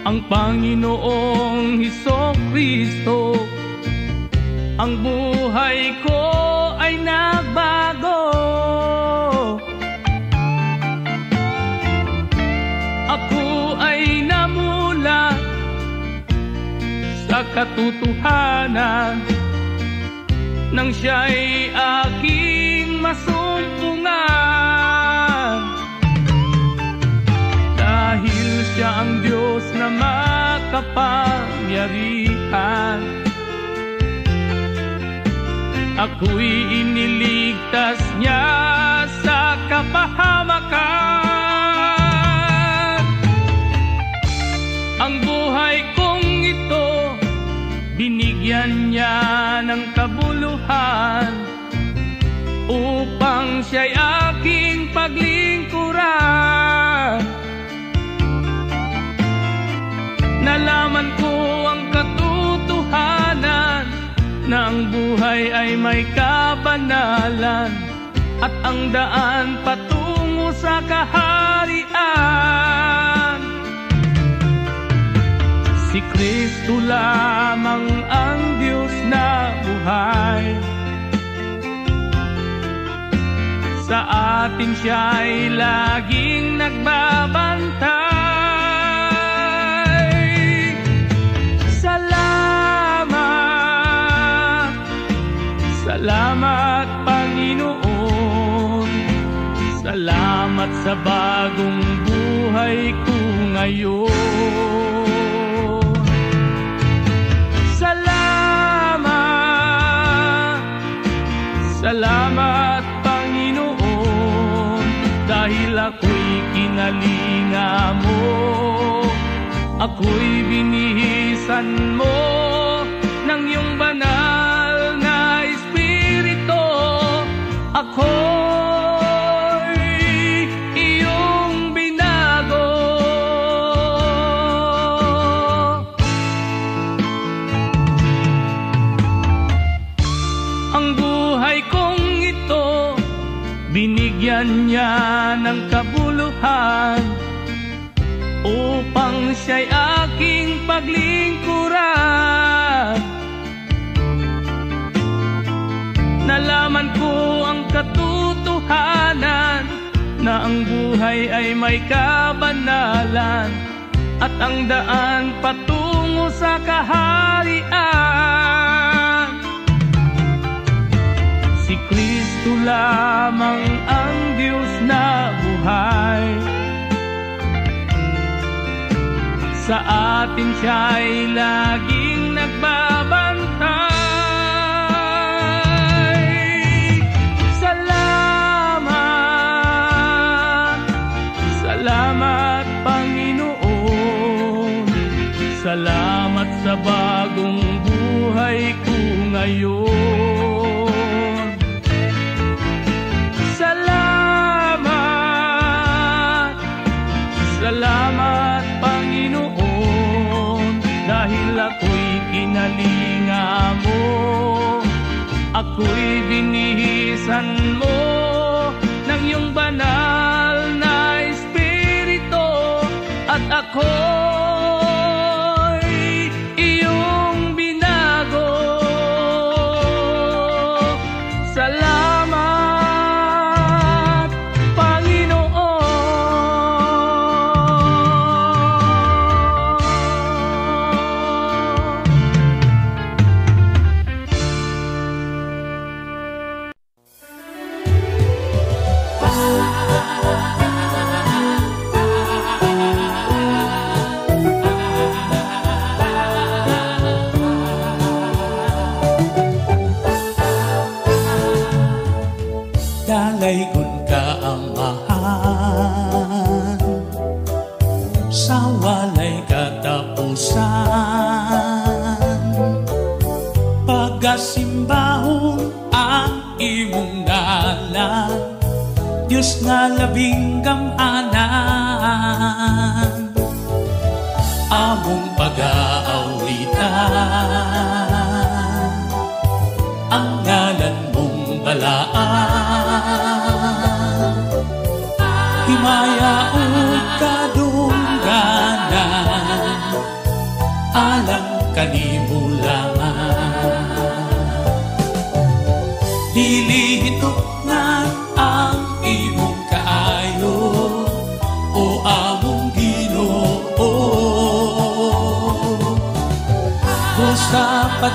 ang Panginoong Hesukristo. Ang buhay ko ay nagbago. Ako ay namulat sa katotohanan nang siya'y aking masumpungan. Dahil siya ang Diyos na makapangyarihan, ako'y iniligtas niya sa kapahamakan. Ang buhay kong ito, binigyan niya ng kabuluhan upang siya'y aking paglingkuran. Nalaman ko ang katotohanan na ang buhay ay may kabanalan at ang daan patungo sa kaharian. Si Kristo lamang ang Diyos na buhay. Sa atin siya'y laging nagbabantay. Salamat Panginoon, salamat sa bagong buhay ko ngayon. Salamat, salamat Panginoon, dahil ako'y kinalinga mo, ako'y binihisan mo ng iyong banal na Espiritu. Ako'y iyong binago. Ang buhay kong ito, binigyan niya ng kabuluhan upang siya'y aking paglingkuran. Nalaman ko ang katotohanan na ang buhay ay may kabanalan at ang daan patungo sa kaharian. Si Kristo lamang ang Diyos na buhay. Sa atin siya'y laging nagbabantay. Salamat Panginoon, salamat sa bagong buhay ko ngayon. Salamat, salamat Panginoon, dahil ako'y kinalinga mo, ako'y binihisan mo ng iyong banal na Espiritu, at ako'y iyong binago. Salamat Panginoon. Dalaygon ka amahan sa walay katapusan, pagasimbahon ang imong ngalan, Diyos nga labing gamanan. Among pag-aawitan ang ngalan mong balaan, himaya o kadungganan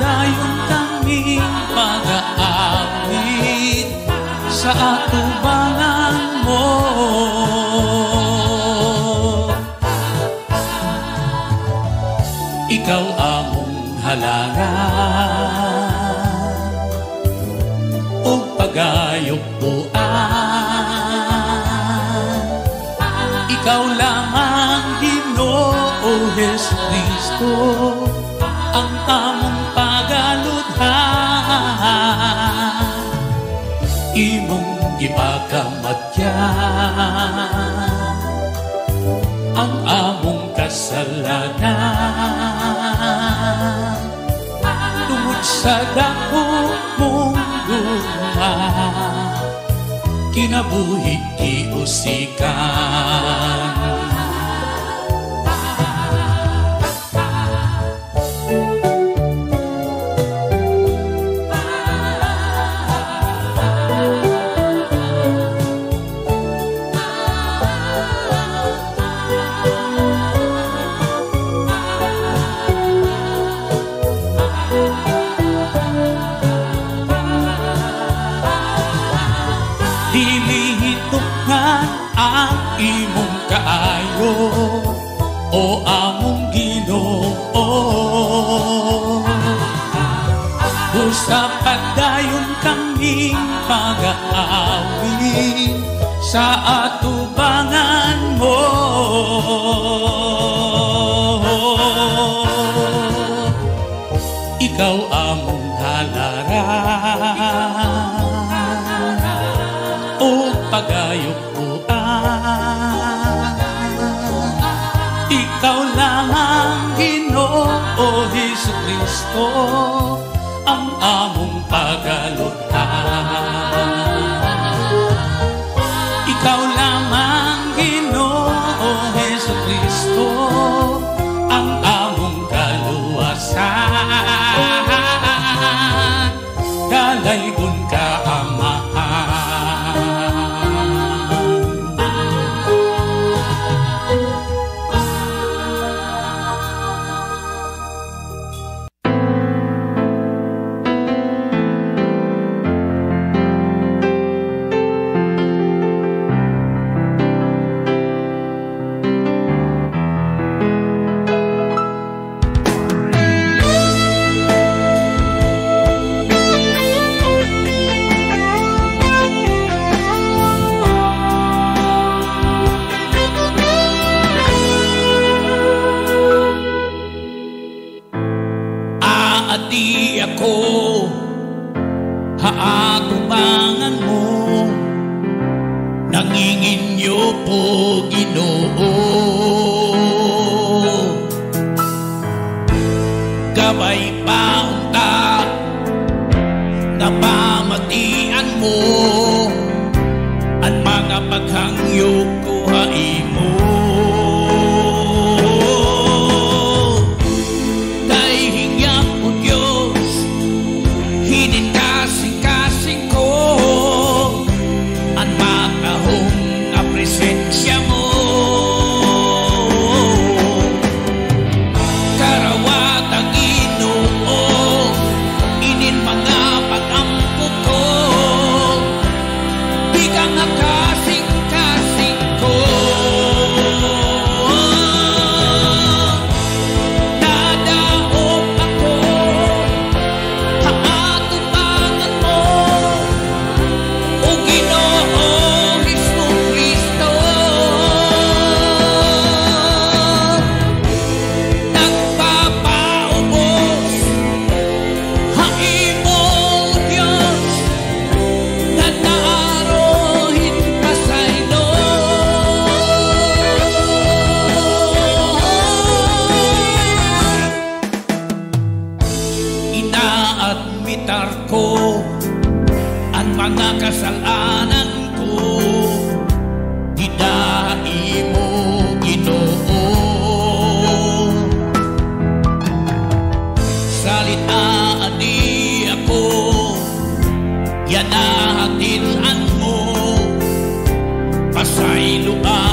padayon kaming pag-aawit sa atubangan mo. Ikaw among halaran o pagayok buan. Ikaw lamang Ginoo Jesucristo ang among pagaludhan. Imong ipakamatyan ang among kasalanan tungod sa dako mong duha kinabuhi giusikan. Dilihitukhan ang imong kaayo o among Ginoo. Busa padayon kaming pag-aawit sa atubangan mo. Ikaw among halaran o pagayok buan. Ikaw lamang Ginoo Jesucristo ang among pagaludhan. Ikaw lamang Ginoo Jesucristo ang among kaluwasan. Dalaygon ka Amahan. Adi ako haatubangan mo, nanginginyo po Ginoo. Gabay paunta napamatian mo ang mga paghangyog ko haimo. Ko ang mga kasalanan ko, didai mo Ginoo. Salita adi ako, yan natin mo pasayloan.